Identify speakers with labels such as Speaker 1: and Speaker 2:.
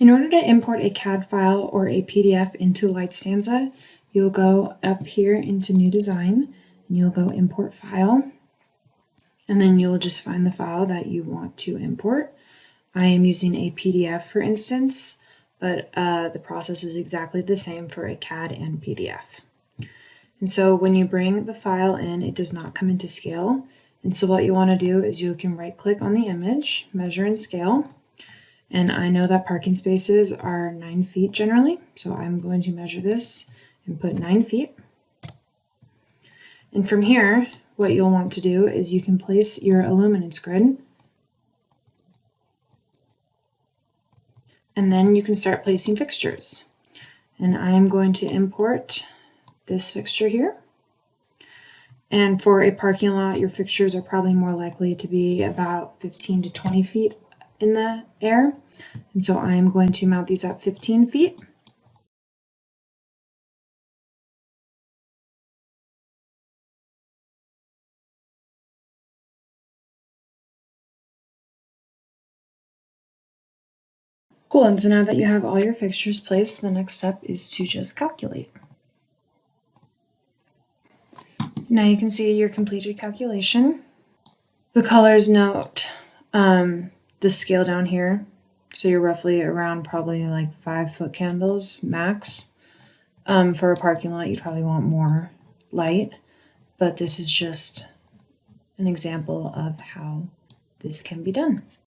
Speaker 1: In order to import a CAD file or a PDF into LightStanza, you'll go up here into New Design, and you'll go Import File, and then you'll just find the file that you want to import. I am using a PDF, for instance, but the process is exactly the same for a CAD and PDF. And so when you bring the file in, it does not come into scale. And so what you want to do is you can right-click on the image, measure and scale. And I know that parking spaces are 9 feet generally, so I'm going to measure this and put 9 feet. And from here, what you'll want to do is you can place your illuminance grid. And then you can start placing fixtures. And I am going to import this fixture here. And for a parking lot, your fixtures are probably more likely to be about 15 to 20 feet in the air. And so I'm going to mount these at 15 feet. Cool, and so now that you have all your fixtures placed, the next step is to just calculate. Now you can see your completed calculation. The colors note the scale down here. So you're roughly around probably like 5-foot candles max. For a parking lot, you'd probably want more light, but this is just an example of how this can be done.